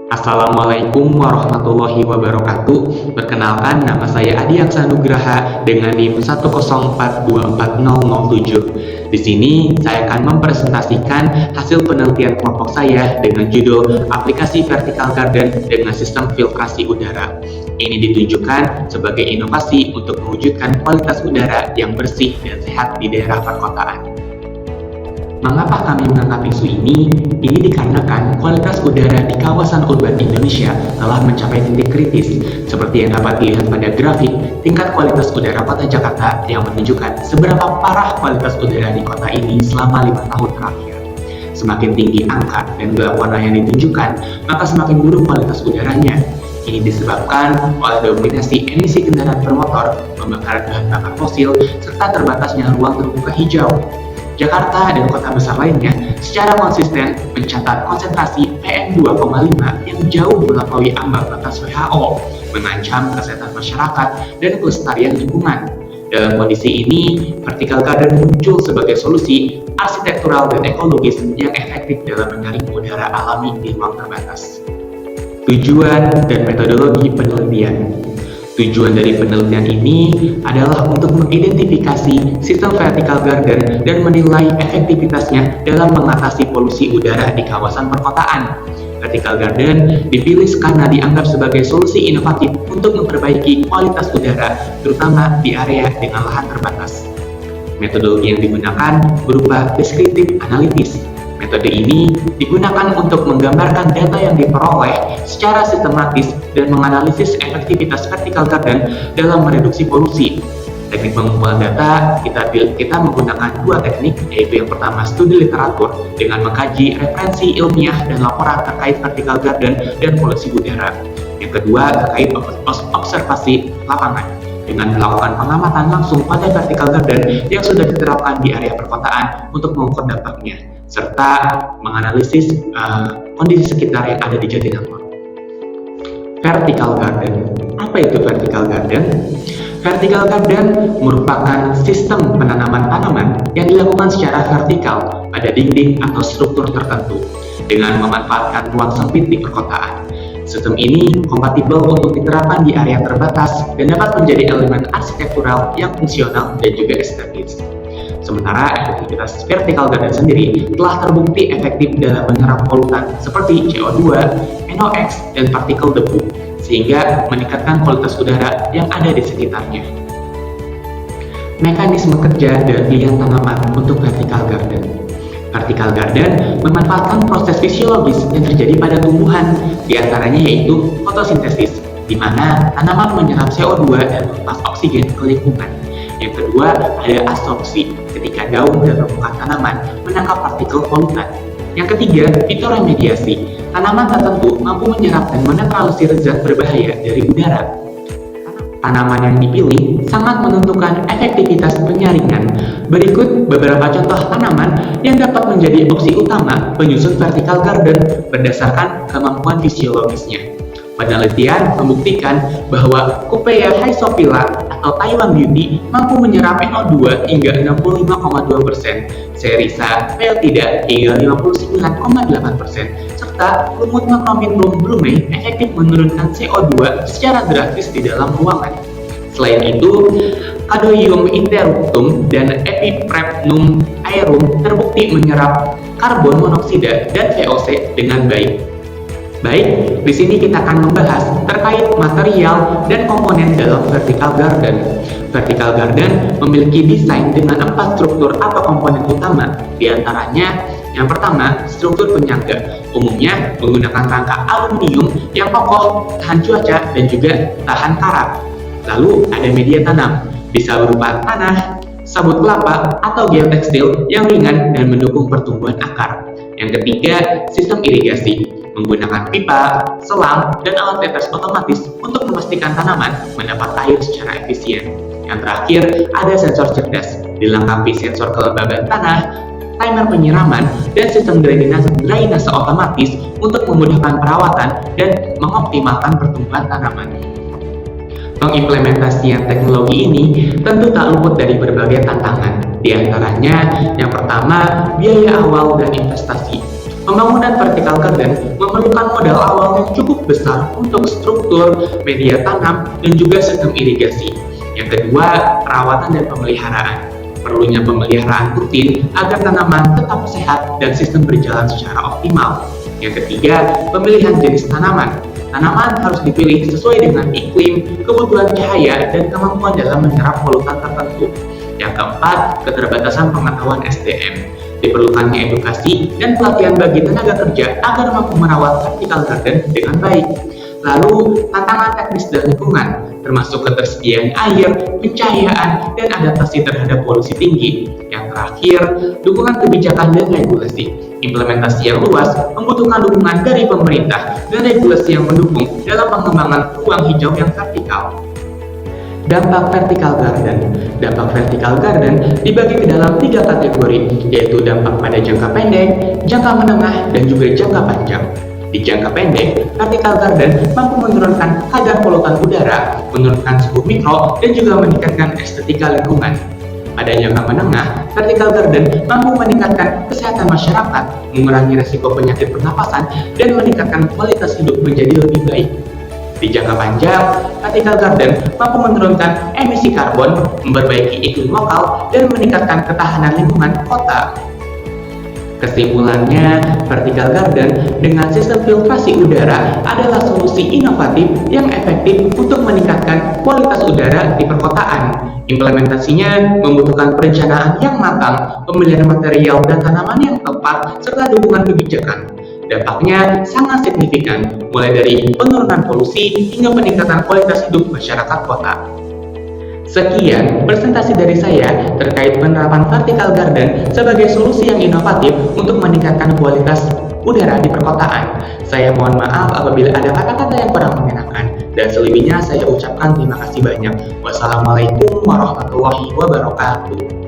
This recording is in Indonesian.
Assalamualaikum warahmatullahi wabarakatuh. Perkenalkan, nama saya Adi Aksanugraha dengan NIM 104244007. Di sini saya akan mempresentasikan hasil penelitian kelompok saya dengan judul Aplikasi Vertical Garden dengan Sistem Filtrasi Udara. Ini ditunjukkan sebagai inovasi untuk mewujudkan kualitas udara yang bersih dan sehat di daerah perkotaan. Mengapa kami mengangkat isu ini? Ini dikarenakan kualitas udara di kawasan urban Indonesia telah mencapai titik kritis, seperti yang dapat dilihat pada grafik tingkat kualitas udara kota Jakarta yang menunjukkan seberapa parah kualitas udara di kota ini selama 5 tahun terakhir. Semakin tinggi angka dan gelap warna yang ditunjukkan, maka semakin buruk kualitas udaranya. Ini disebabkan oleh dominasi emisi kendaraan bermotor, pembakaran bahan bakar fosil, serta terbatasnya ruang terbuka hijau. Jakarta dan kota besar lainnya secara konsisten mencatat konsentrasi PM2,5 yang jauh melampaui ambang batas WHO, mengancam kesehatan masyarakat dan kelestarian lingkungan. Dalam kondisi ini, vertical garden muncul sebagai solusi arsitektural dan ekologis yang efektif dalam menyaring udara alami di ruang terbatas. Tujuan dan metodologi penelitian. Tujuan dari penelitian ini adalah untuk mengidentifikasi sistem vertical garden dan menilai efektivitasnya dalam mengatasi polusi udara di kawasan perkotaan. Vertical garden dipilih karena dianggap sebagai solusi inovatif untuk memperbaiki kualitas udara, terutama di area dengan lahan terbatas. Metodologi yang digunakan berupa descriptive analysis. Metode ini digunakan untuk menggambarkan data yang diperoleh secara sistematis dan menganalisis efektivitas vertical garden dalam mereduksi polusi. Teknik pengumpulan data, kita menggunakan dua teknik, yaitu yang pertama studi literatur dengan mengkaji referensi ilmiah dan laporan terkait vertical garden dan polusi udara. Yang kedua terkait observasi lapangan dengan melakukan pengamatan langsung pada vertical garden yang sudah diterapkan di area perkotaan untuk mengukur dampaknya, serta menganalisis kondisi sekitar yang ada di Jatinangor. Vertical garden. Apa itu vertical garden? Vertical garden merupakan sistem penanaman tanaman yang dilakukan secara vertikal pada dinding atau struktur tertentu dengan memanfaatkan ruang sempit di perkotaan. Sistem ini kompatibel untuk diterapkan di area terbatas dan dapat menjadi elemen arsitektural yang fungsional dan juga estetis. Sementara efektivitas vertical garden sendiri telah terbukti efektif dalam menyerap polutan seperti CO2, NOx, dan partikel debu, sehingga meningkatkan kualitas udara yang ada di sekitarnya. Mekanisme kerja dan pilihan tanaman untuk vertical garden. Vertical garden memanfaatkan proses fisiologis yang terjadi pada tumbuhan, diantaranya yaitu fotosintesis, di mana tanaman menyerap CO2 dan melepas oksigen ke lingkungan. Yang kedua, ada absorpsi, ketika daun dan permukaan tanaman menangkap partikel polutan. Yang ketiga, fitoremediasi, tanaman tertentu mampu menyerap dan menetralisir zat berbahaya dari udara. Tanaman yang dipilih sangat menentukan efektivitas penyaringan. Berikut beberapa contoh tanaman yang dapat menjadi opsi utama penyusun vertical garden berdasarkan kemampuan fisiologisnya. Penelitian membuktikan bahwa Coupea Hypsophila atau Taiwan Beauty mampu menyerap NO2 hingga 65,2%, Cerisa Peltida hingga 59,8%, serta lumut Macromyzum blumei efektif menurunkan CO2 secara drastis di dalam ruangan. Selain itu, Cadoium interruptum dan Epipremnum aerum terbukti menyerap karbon monoksida dan VOC dengan baik. Baik, di sini kita akan membahas terkait material dan komponen dalam vertical garden. Vertical garden memiliki desain dengan 4 struktur atau komponen utama, di antaranya yang pertama, struktur penyangga, umumnya menggunakan rangka aluminium yang kokoh, tahan cuaca, dan juga tahan karat. Lalu ada media tanam, bisa berupa tanah, sabut kelapa, atau geotekstil yang ringan dan mendukung pertumbuhan akar. Yang ketiga, sistem irigasi, menggunakan pipa, selang, dan alat tetes otomatis untuk memastikan tanaman mendapat air secara efisien. Yang terakhir, ada sensor cerdas, dilengkapi sensor kelembaban tanah, timer penyiraman, dan sistem drainase otomatis untuk memudahkan perawatan dan mengoptimalkan pertumbuhan tanaman. Pengimplementasian teknologi ini tentu tak luput dari berbagai tantangan. Di antaranya, yang pertama, biaya awal dan investasi. Pembangunan vertical garden memerlukan modal awal yang cukup besar untuk struktur, media tanam, dan juga sistem irigasi. Yang kedua, perawatan dan pemeliharaan. Perlunya pemeliharaan rutin agar tanaman tetap sehat dan sistem berjalan secara optimal. Yang ketiga, pemilihan jenis tanaman. Tanaman harus dipilih sesuai dengan iklim, kebutuhan cahaya, dan kemampuan dalam menyerap polutan tertentu. Yang keempat, keterbatasan pengetahuan SDM. Diperlukannya edukasi dan pelatihan bagi tenaga kerja agar mampu merawat vertical garden dengan baik. Lalu, tantangan teknis dan lingkungan, termasuk ketersediaan air, pencahayaan, dan adaptasi terhadap polusi tinggi. Yang terakhir, dukungan kebijakan dan regulasi. Implementasi yang luas membutuhkan dukungan dari pemerintah dan regulasi yang mendukung dalam pengembangan ruang hijau yang vertikal. Dampak vertical garden. Dampak vertical garden dibagi ke dalam 3 kategori, yaitu dampak pada jangka pendek, jangka menengah, dan juga jangka panjang. Di jangka pendek, vertical garden mampu menurunkan kadar polutan udara, menurunkan suhu mikro, dan juga meningkatkan estetika lingkungan. Pada jangka menengah, vertical garden mampu meningkatkan kesehatan masyarakat, mengurangi risiko penyakit pernapasan, dan meningkatkan kualitas hidup menjadi lebih baik. Di jangka panjang, vertical garden mampu menurunkan emisi karbon, memperbaiki iklim lokal, dan meningkatkan ketahanan lingkungan kota. Kesimpulannya, vertical garden dengan sistem filtrasi udara adalah solusi inovatif yang efektif untuk meningkatkan kualitas udara di perkotaan. Implementasinya membutuhkan perencanaan yang matang, pemilihan material dan tanaman yang tepat, serta dukungan kebijakan. Dampaknya sangat signifikan, mulai dari penurunan polusi hingga peningkatan kualitas hidup masyarakat kota. Sekian presentasi dari saya terkait penerapan vertical garden sebagai solusi yang inovatif untuk meningkatkan kualitas udara di perkotaan. Saya mohon maaf apabila ada kata-kata yang kurang mengenakan, dan selebihnya saya ucapkan terima kasih banyak. Wassalamualaikum warahmatullahi wabarakatuh.